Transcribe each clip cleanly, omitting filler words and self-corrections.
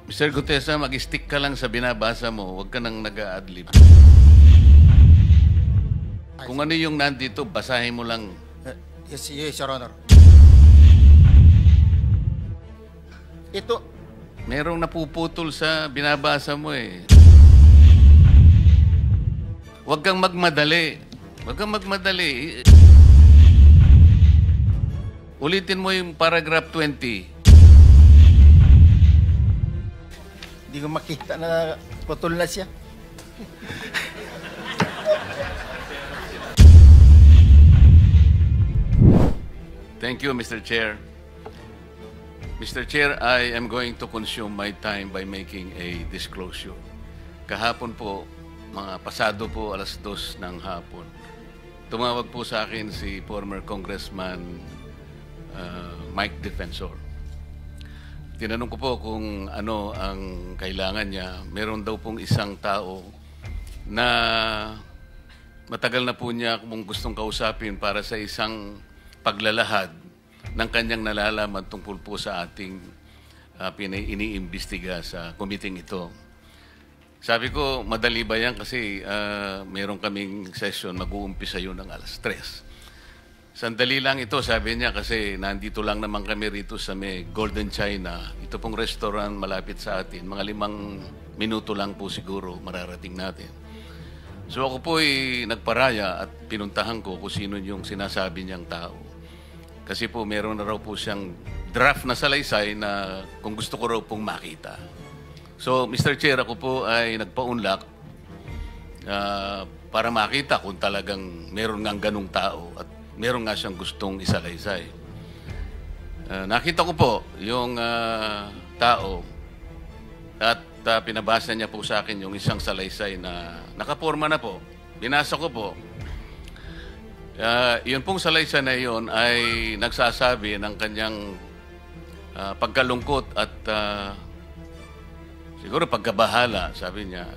Mr. Gutesa, mag-stick ka lang sa binabasa mo. Huwag ka nang nag-a-adlib. Kung ano yung nandito, basahin mo lang. Yes, Your Honor. Ito, Merong napuputol sa binabasa mo eh. Huwag kang magmadali. Huwag kang magmadali. Ulitin mo yung paragraph 20. hindi ko makita na putol na siya. Thank you, Mr. Chair. Mr. Chair, I am going to consume my time by making a disclosure. Kahapon po, mga pasado po, 2:00 ng hapon, tumawag po sa akin si former Congressman Mike Defensor. Tinanong ko po kung ano ang kailangan niya. Meron daw pong isang tao na matagal na po niya kung gustong kausapin para sa isang paglalahad ng kanyang nalalaman tungkol po sa ating iniimbestiga sa committee ito. Sabi ko, madali ba yan? Kasi meron kaming session, mag-uumpisa yun ng 3:00. Sandali lang ito, sabi niya, kasi nandito lang naman kami rito sa may Golden China. Ito pong restaurant malapit sa atin. Mga 5 minuto lang po siguro mararating natin. So ako po ay nagparaya at pinuntahan ko kung sino yung sinasabi niyang tao. Kasi po meron na raw po siyang draft na salaysay na kung gusto ko raw pong makita. So Mr. Chair, ako po ay nagpaunlak para makita kung talagang meron ngang ganung tao at meron nga siyang gustong isalaysay. Nakita ko po yung tao at pinabasa niya po sa akin yung isang salaysay na nakaporma na po. Binasa ko po. Yun pong salaysay na yun ay nagsasabi ng kanyang pagkalungkot at siguro pagkabahala, sabi niya,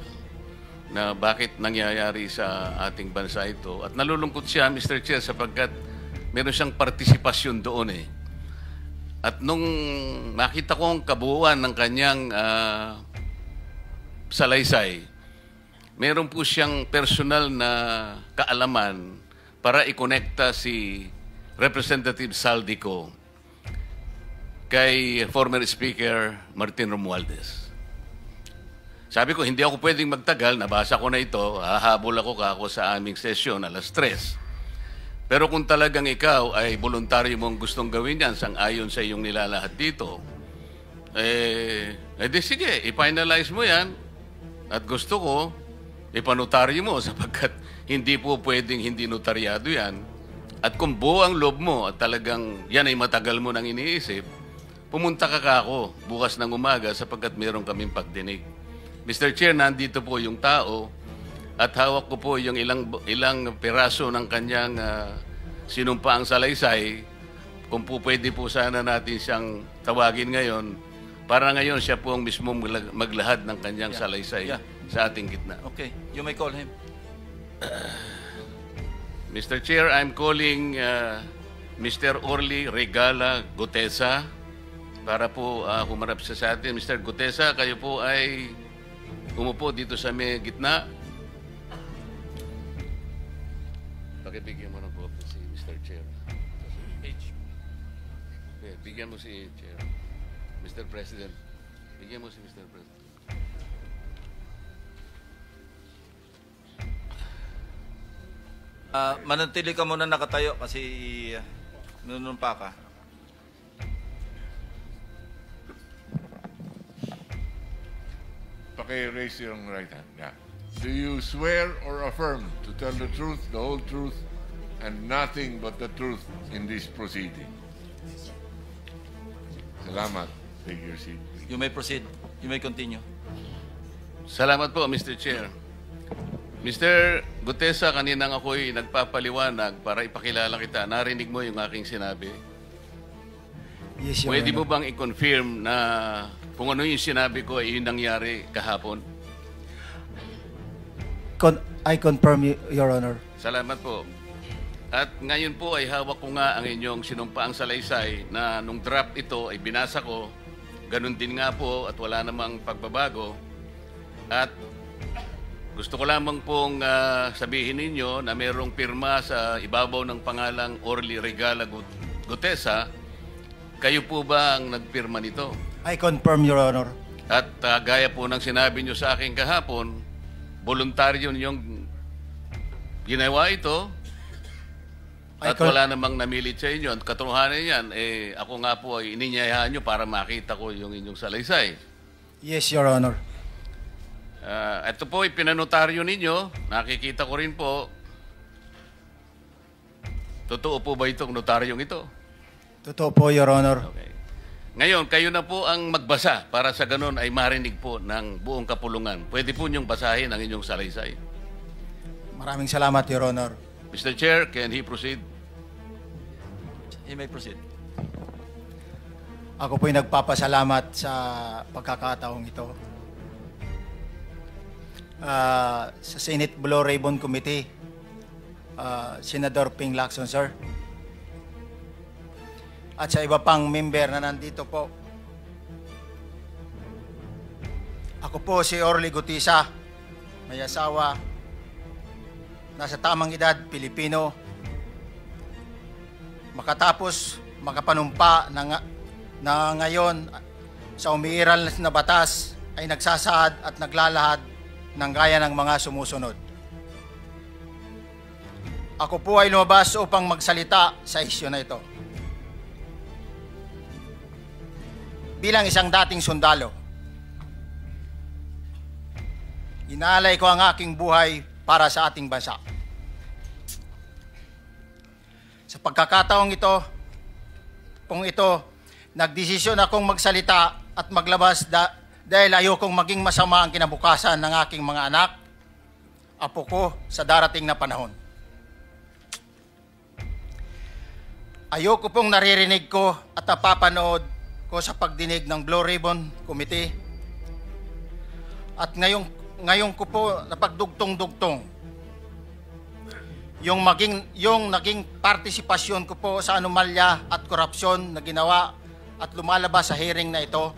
na bakit nangyayari sa ating bansa ito. At nalulungkot siya, Mr. Chair, sapagkat meron siyang partisipasyon doon eh. At nung makita ko ang kabuuan ng kanyang salaysay, meron po siyang personal na kaalaman para ikonekta si Representative Saldico kay former Speaker Martin Romualdez. Sabi ko, hindi ako pwedeng magtagal, nabasa ko na ito, hahabol ako sa aming sesyon 3:00. Pero kung talagang ikaw ay voluntaryo mong gustong gawin yan, sang-ayon sa iyong nilalahad dito, di sige, i-finalize mo yan. At gusto ko, ipanotaryo mo sapagkat hindi po pwedeng hindi notaryado yan. At kung buo ang loob mo at talagang yan ay matagal mo nang iniisip, pumunta ka ako bukas ng umaga sapagkat meron kaming pagdinig. Mr. Chair, nandito po yung tao at hawak ko po yung ilang piraso ng kanyang sinumpaang salaysay. Kung po pwede po sana natin siyang tawagin ngayon, para ngayon siya po ang mismo maglahad ng kanyang salaysay sa ating gitna. Okay, you may call him. Mr. Chair, I'm calling Mr. Orly Regala Gutesa para po humarap sa atin. Mr. Gutesa, kayo po ay umupo dito sa may gitna. Pakibigyan mo ng copy si Mr. Chair. Okay, bigyan mo si Chair. Mr. President. Bigyan mo si Mr. President. Manatili ka muna nakatayo kasi nunumpa ka. Raise your right hand. Yeah. Do you swear or affirm to tell the truth, the whole truth, and nothing but the truth in this proceeding? Salamat. Take your seat. You may proceed. You may continue. Salamat po, Mr. Chair. Mr. Gutesa, kaninang ako'y nagpapaliwanag para ipakilala kita. Narinig mo yung aking sinabi. Yes, Your Pwede mo Honor. bang i-confirm na kung ano yung sinabi ko ay yung nangyari kahapon? I confirm, Your Honor. Salamat po. At ngayon po ay hawak ko nga ang inyong sinumpaang salaysay na nung draft ito ay binasa ko. ganun din nga po at wala namang pagbabago. At gusto ko lamang pong sabihin ninyo na mayroong pirma sa ibabaw ng pangalang Orly Regala Gutesa. Kayo po ba ang nagpirma nito? I confirm, Your Honor. At gaya po ng sinabi nyo sa akin kahapon, voluntaryo ninyong ginawa ito at wala namang namilit sa inyo. At katotohanan yan, ako nga po ay ininyayahan nyo para makita ko yung inyong salaysay. Yes, Your Honor. Ito po, ipinanotaryo ninyo. Nakikita ko rin po. Totoo po ba itong notaryong ito? Totoo po, Your Honor. Okay. Ngayon, kayo na po ang magbasa para sa ganun ay marinig po ng buong kapulungan. Pwede po niyong basahin ang inyong salaysay. Maraming salamat, Your Honor. Mr. Chair, can he proceed? You may proceed. Ako po'y nagpapasalamat sa pagkakataong ito. Sa Senate Blue Ribbon Committee, Senador Ping Lacson, sir. At sa iba pang member na nandito po. Ako po si Orly Gutesa, may asawa, nasa tamang edad, Pilipino, makatapos makapanumpa na ngayon sa umiiral na batas ay nagsasaad at naglalahad ng gaya ng mga sumusunod. Ako po ay lumabas upang magsalita sa isyu na ito. Bilang isang dating sundalo, inaalay ko ang aking buhay para sa ating bansa. Sa pagkakataong ito, nagdesisyon akong magsalita at maglabas dahil ayokong maging masama ang kinabukasan ng aking mga anak, apo ko sa darating na panahon. Ayoko pong naririnig ko at napapanood ko sa pagdinig ng Blue Ribbon Committee at ngayon ko po napagdugtong-dugtong yung naging partisipasyon ko po sa anomalya at korupsyon na ginawa at lumalabas sa hearing na ito.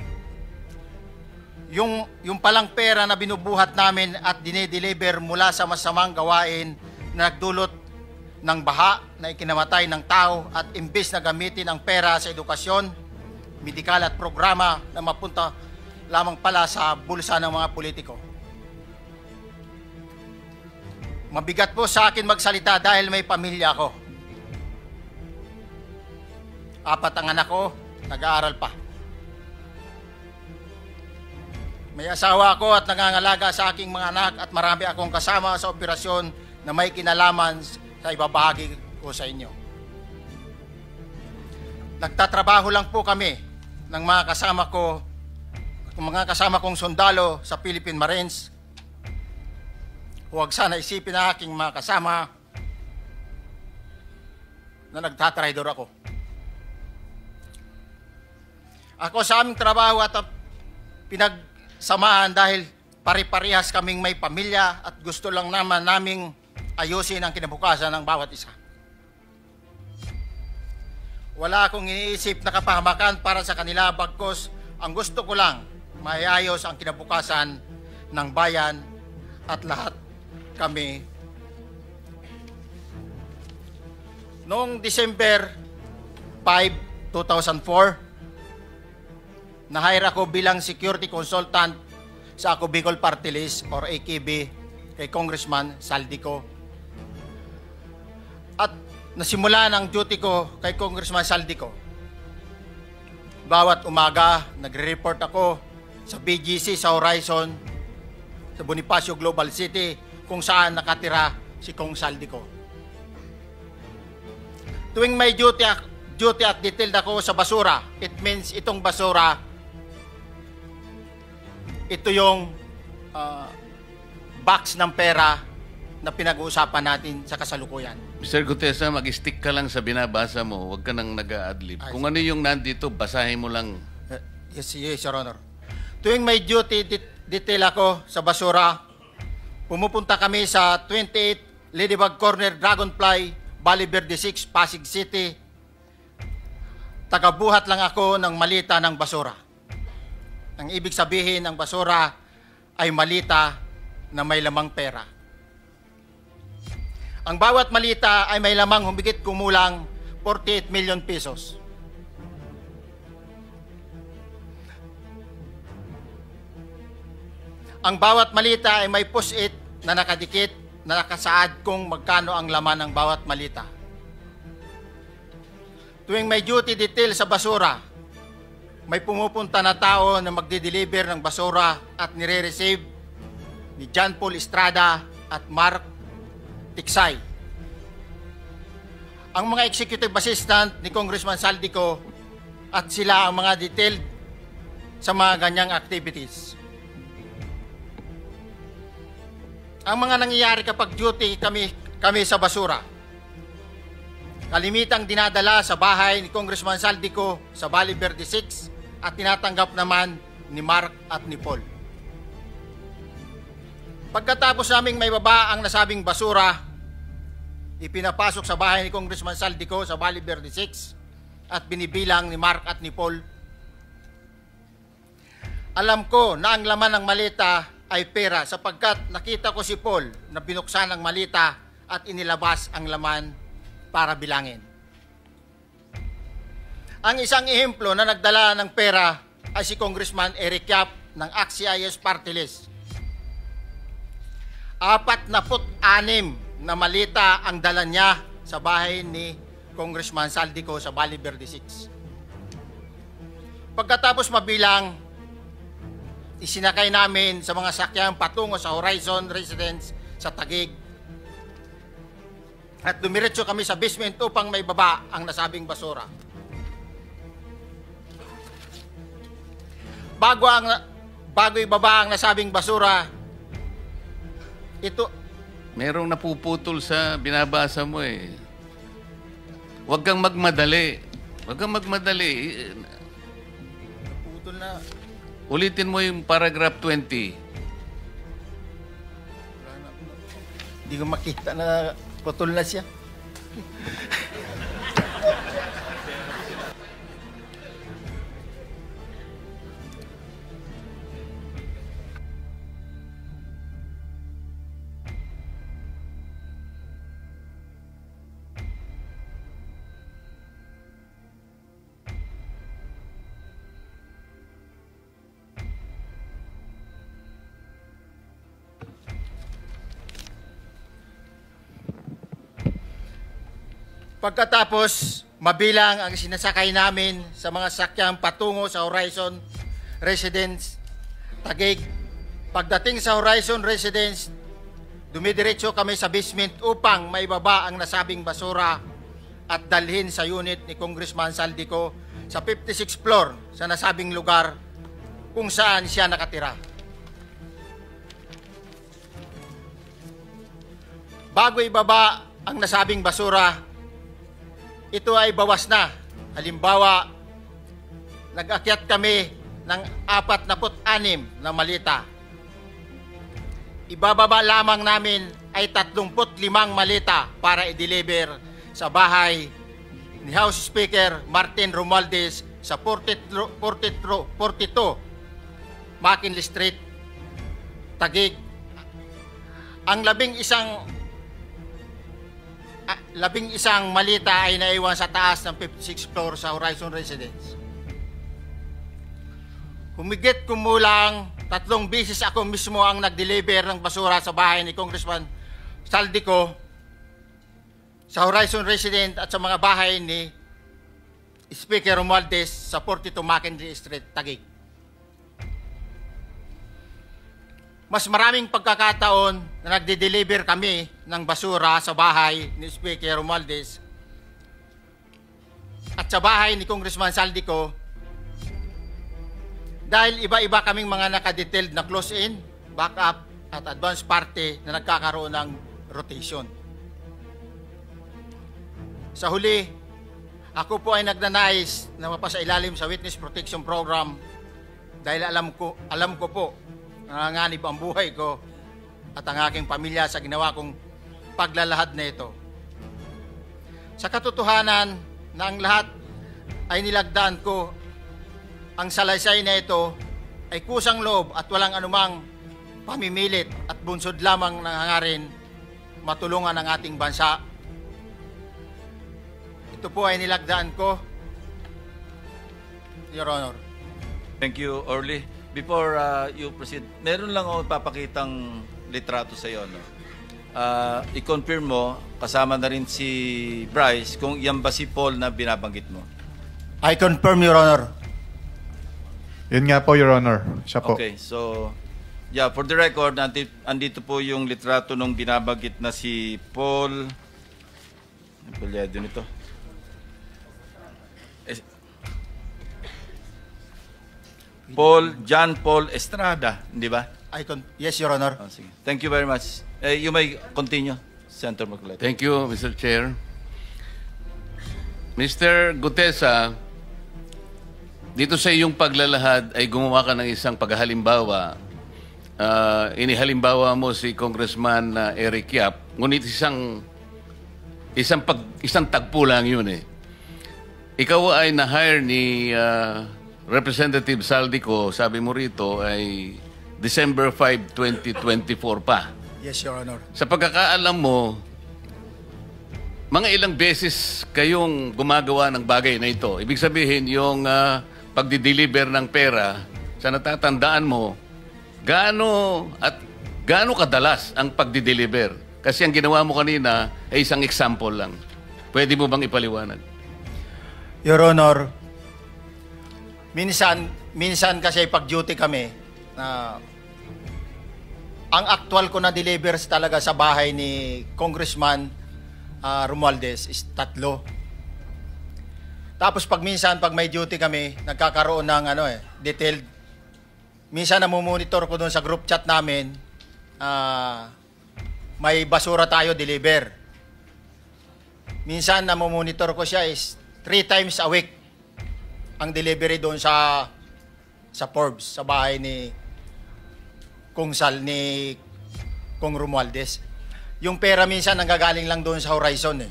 Yung palang pera na binubuhat namin at dinideliver mula sa masamang gawain na nagdulot ng baha na ikinamatay ng tao at imbes na gamitin ang pera sa edukasyon, medikal at programa na mapunta lamang pala sa bulsa ng mga politiko. Mabigat po sa akin magsalita dahil may pamilya ako. 4 ang anak ko, nag-aaral pa. May asawa ako at nangangalaga sa aking mga anak at marami akong kasama sa operasyon na may kinalaman sa ibabahagi ko sa inyo. Nagtatrabaho lang po kami ng mga kasama kong sundalo sa Philippine Marines. Huwag sana isipin na aking mga kasama na nagtatraidor ako. Ako sa aming trabaho at pinagsamahan dahil pare-parehas kaming may pamilya at gusto lang naman naming ayusin ang kinabukasan ng bawat isa. Wala akong iniisip na kapahamakan para sa kanila, bagkus ang gusto ko lang maayos ang kinabukasan ng bayan at lahat kami. Noong December 5, 2004, na-hire ako bilang security consultant sa Ako Bicol Party List or AKB kay Congressman Saldico. At nasimula ng duty ko kay Congressman Saldico. Bawat umaga, nagre-report ako sa BGC sa Horizon, sa Bonifacio Global City, kung saan nakatira si Kong Saldico. Tuwing may duty at detailed ako sa basura, it means itong basura, ito yung box ng pera na pinag-uusapan natin sa kasalukuyan. Mr. Gutesa, mag-stick ka lang sa binabasa mo. Huwag ka nang nag-a-adlib. Kung ano yung nandito, basahin mo lang. Yes, Your Honor. Tuwing may duty detail ako sa basura, pumupunta kami sa 28 Ladybug Corner, Dragonfly, Valle Verde 6, Pasig City. Tagabuhat lang ako ng malita ng basura. Ang ibig sabihin ng basura ay malita na may lamang pera. Ang bawat malita ay may lamang humigit kumulang 48 million pesos. Ang bawat malita ay may post-it na nakadikit na nakasaad kung magkano ang laman ng bawat malita. Tuwing may duty detail sa basura, may pumupunta na tao na magde-deliver ng basura at nire-receive ni John Paul Estrada at Mark Tiksay. Ang mga executive assistant ni Congressman Saldico at sila ang mga detailed sa mga ganyang activities. Ang mga nangyayari kapag duty kami sa basura, kalimitang dinadala sa bahay ni Congressman Saldico sa Valle Verde 6 at tinatanggap naman ni Mark at ni Paul. Pagkatapos naming may baba ang nasabing basura, ipinapasok sa bahay ni Congressman Saldico sa Valle Verde 6 at binibilang ni Mark at ni Paul. Alam ko na ang laman ng malita ay pera sapagkat nakita ko si Paul na binuksan ang malita at inilabas ang laman para bilangin. Ang isang ehemplo na nagdala ng pera ay si Congressman Eric Yap ng AXIS Party List. 46 na malita ang dala niya sa bahay ni Congressman Saldico sa Valle Verde 6. Pagkatapos mabilang, isinakay namin sa mga sakyang patungo sa Horizon Residence sa Taguig at dumiretso kami sa basement upang may baba ang nasabing basura. Bago ibaba ang nasabing basura, ito... Merong napuputol sa binabasa mo eh. Huwag kang magmadali. Huwag kang magmadali. Naputol na. Ulitin mo yung paragraph 20. Hindi ko makita na putol na siya. Pagkatapos, mabilang ang sinasakay namin sa mga sakyang patungo sa Horizon Residence, Taguig. Pagdating sa Horizon Residence, dumidiretso kami sa basement upang maibaba ang nasabing basura at dalhin sa unit ni Congressman Saldico sa 56th floor sa nasabing lugar kung saan siya nakatira. Bago ibaba ang nasabing basura, ito ay bawas na. Halimbawa, nag-akyat kami ng 46 na malita. Ibababa lamang namin ay 35 malita para i-deliver sa bahay ni House Speaker Martin Romualdez sa 42 McKinley Street, Taguig. Ang labing isang malita ay naiwan sa taas ng 56th floor sa Horizon Residence. Humigit kumulang 3 beses ako mismo ang nag-deliver ng basura sa bahay ni Congressman Saldico sa Horizon Residence at sa mga bahay ni Speaker Romualdez sa 42 McKinley Street, Taguig. Mas maraming pagkakataon na nagde-deliver kami ng basura sa bahay ni Speaker Romualdez at sa bahay ni Congressman Saldico dahil iba-iba kaming mga nakadetailed na close-in, backup at advance party na nagkakaroon ng rotation. Sa huli, ako po ay nagnanais na mapasailalim sa Witness Protection Program dahil alam ko po nanganganib ang buhay ko at ang aking pamilya sa ginawa kong paglalahad na ito. Sa katotohanan na ang lahat ay nilagdaan ko, ang salaysay na ito ay kusang loob at walang anumang pamimilit at bunsod lamang ng hangarin matulungan ang ating bansa. Ito po ay nilagdaan ko, Your Honor. Thank you, Orly. Before you proceed, meron lang ako papakitang litrato sa iyo. No? I-confirm mo, kasama na rin si Bryce, kung yan ba si Paul na binabanggit mo. I confirm, Your Honor. Yun nga po, Your Honor. Siya po. Okay, so, yeah, for the record, andito po yung litrato nung binabanggit na si Paul. Ang palyado nito. John Paul Estrada, di ba? Yes, Your Honor. Oh, sige. Thank you very much. You may continue, Senator Marcoleta. Thank you, Mr. Chair. Mr. Gutesa, dito sa iyong paglalahad ay gumawa ka ng isang paghalimbawa. Inihalimbawa mo si Congressman Eric Yap, ngunit isang tagpo lang yun eh. Ikaw ay na-hire ni Representative Saldico, sabi mo rito, ay December 5, 2024 pa. Yes, Your Honor. Sa pagkakaalam mo, mga ilang beses kayong gumagawa ng bagay na ito. Ibig sabihin, yung pagdi-deliver ng pera, sa natatandaan mo, gaano kadalas ang pagdi-deliver? Kasi ang ginawa mo kanina ay isang example lang. Pwede mo bang ipaliwanag? Your Honor, minsan kasi pag-duty kami, ang actual ko na delivers talaga sa bahay ni Congressman Romualdez is 3. Tapos pag may duty kami, nagkakaroon ng detailed. Minsan namumonitor ko doon sa group chat namin, may basura tayo deliver. Minsan namumonitor ko siya is 3 times a week ang delivery doon sa Forbes, sa bahay ni Kung Romualdez. Yung pera minsan nanggagaling lang doon sa horizon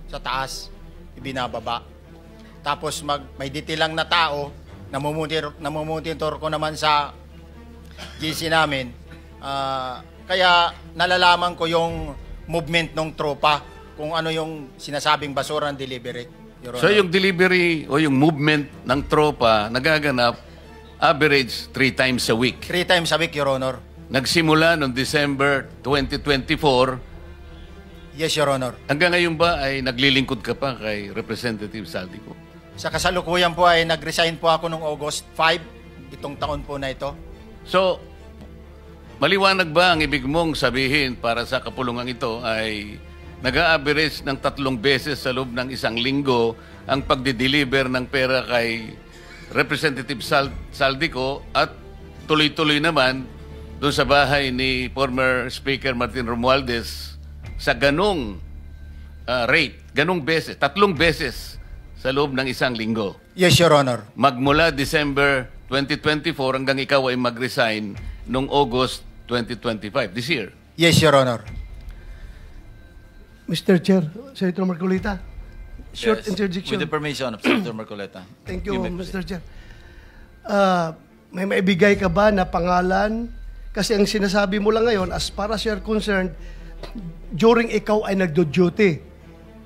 sa taas, ibinababa. Tapos may detail lang na tao, namumonitor ko naman sa GC namin. Kaya nalalaman ko yung movement ng tropa, kung ano yung sinasabing basura ng delivery. So yung delivery o yung movement ng tropa nagaganap average 3 times a week. 3 times a week, Your Honor. Nagsimula noong December 2024. Yes, Your Honor. Hanggang ngayon ba ay naglilingkod ka pa kay Representative Saldico? Sa kasalukuyan po ay nag-resign po ako noong August 5, itong taon po na ito. So, maliwanag ba ang ibig mong sabihin para sa kapulungan ito ay nag-a-average ng 3 beses sa loob ng isang linggo ang pagdi-deliver ng pera kay Representative Saldico at tuloy-tuloy naman doon sa bahay ni former Speaker Martin Romualdez sa ganong rate, ganong beses, 3 beses sa loob ng isang linggo. Yes, Your Honor. Magmula December 2024 hanggang ikaw ay mag-resign noong August 2025, this year. Yes, Your Honor. Mr. Chair, Senator Marcoleta, short Yes, interjection. with the permission of Senator Marcoleta. Thank you, may Mr. Chair. May maibigay ka ba na pangalan? Kasi ang sinasabi mo lang ngayon, as far as you're concerned, during ikaw ay nagdo-duty,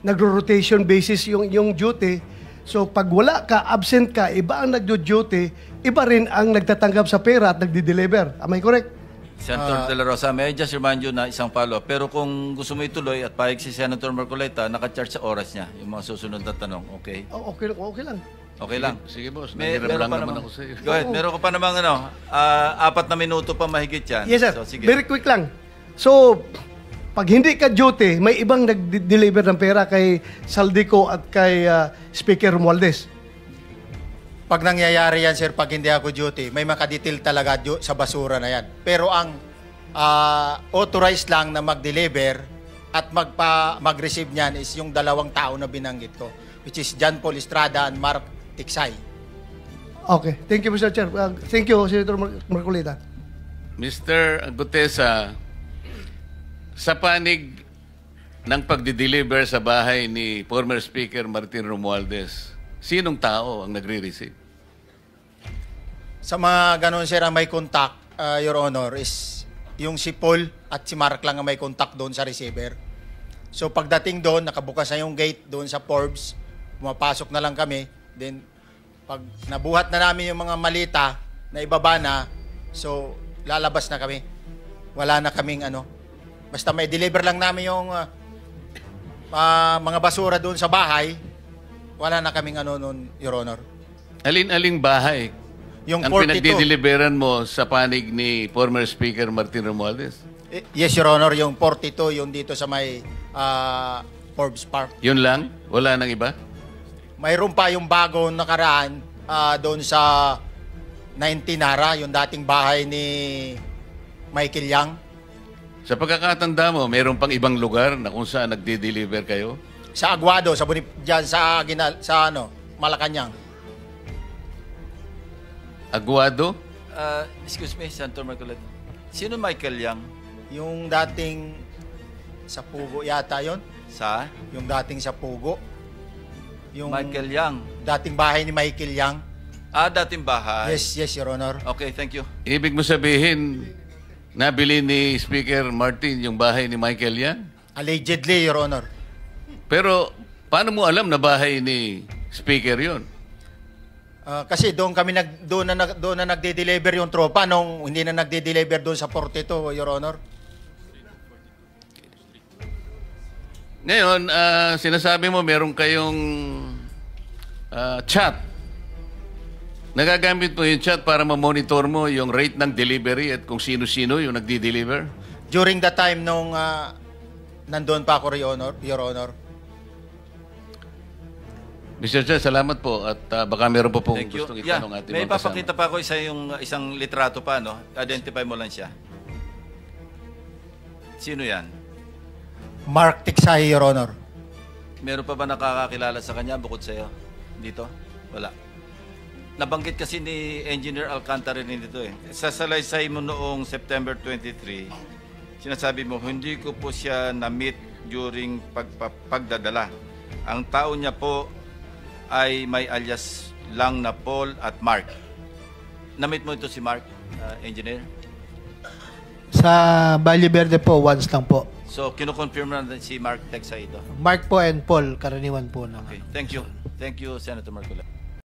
nagro-rotation basis yung duty. So pag wala ka, absent ka, iba ang nagdo-duty, iba rin ang nagtatanggap sa pera at nagdi-deliver. Am I correct? Senator De La Rosa, may I just remind you na isang follow-up. Pero kung gusto mo ituloy at pahig si Senator Marcoleta, naka-charge sa oras niya yung mga susunod na tanong. Okay? Oh, okay lang. Okay lang. Sige, boss. Meron Nanghiram lang pa naman namang- ako sa iyo. Go ahead. Meron ka pa namang 4 na minuto pa mahigit yan. Yes, sir. So, sige. Very quick lang. So, pag hindi ka duty, may ibang nag-deliver ng pera kay Saldico at kay Speaker Romualdez. Pag nangyayari yan, sir, pag hindi ako duty, may makadetail talaga sa basura na yan. Pero ang authorized lang na mag-deliver at mag-receive niyan is yung 2 tao na binanggit ko, which is John Paul Estrada and Mark Tiksay. Okay. Thank you, Mr. Chair. Thank you, Senator Marcoleta. Mr. Gutesa, sa panig ng pagdi-deliver sa bahay ni former Speaker Martin Romualdez, sinong tao ang nagre-receive? Sa mga ganun, sir, ang may contact, Your Honor, is yung si Paul at si Mark lang ang may contact doon sa receiver. So pagdating doon, nakabukas na yung gate doon sa Forbes, pumapasok na lang kami. Then pag nabuhat na namin yung mga malita na ibaba na, so lalabas na kami. Wala na kaming ano. Basta may deliver lang namin yung mga basura doon sa bahay, wala na kaming ano noon, Your Honor. Alin-aling bahay Yung ang 42. pinagdideliveran mo sa panig ni former Speaker Martin Romualdez? Yes, Your Honor, yung 42, yung dito sa may Forbes Park. Yun lang? Wala nang iba? Mayroon pa yung bagong nakaraan doon sa 19 Nara, yung dating bahay ni Michael Yang. Sa pagkakatanda mo, mayroon pang ibang lugar na kung saan nagdi-deliver kayo? Sa Aguado, sa dyan sa Malacanang. Aguado? Excuse me, Senator Marcoleta. Sino Michael Yang? Yung dating sa Pugo yata yon, Sa? yung dating sa Pugo. Yung Michael Yang. dating bahay ni Michael Yang. Dating bahay. Yes, Your Honor. Okay, thank you. Ibig mo sabihin, nabili ni Speaker Martin yung bahay ni Michael Yan? Allegedly, Your Honor. Pero paano mo alam na bahay ni Speaker yon? Kasi doon na nagde-deliver yung tropa nung hindi na nagde-deliver doon sa 42, Your Honor. Ngayon, sinasabi mo meron kayong chat. Nagagamit mo yung chat para ma-monitor mo yung rate ng delivery at kung sino-sino yung nagdi-deliver? During the time nung nandoon pa ako, Your Honor. Mr. Chair, salamat po at baka meron po pong Thank you. gustong Yeah, itanong ating may mga kasama. papakita pa ako isang litrato pa, no? Identify mo lang siya. Sino yan? Mark Tiksay, Your Honor. Meron pa ba nakakakilala sa kanya bukod sa'yo? Dito? Wala. Nabanggit kasi ni Engineer Alcantara rin dito eh. Sa salaysay mo noong September 23, sinasabi mo, hindi ko po siya na-meet during pagdadala. Ang tao niya po ay may alias lang na Paul at Mark. Na-meet mo ito si Mark, Engineer? Sa Valle Verde po, once lang po. So, kinukonfirm na si Mark Tiksay ito. Mark po and Paul, karaniwan po naman. Okay, thank you. Thank you, Senator Marcoleta.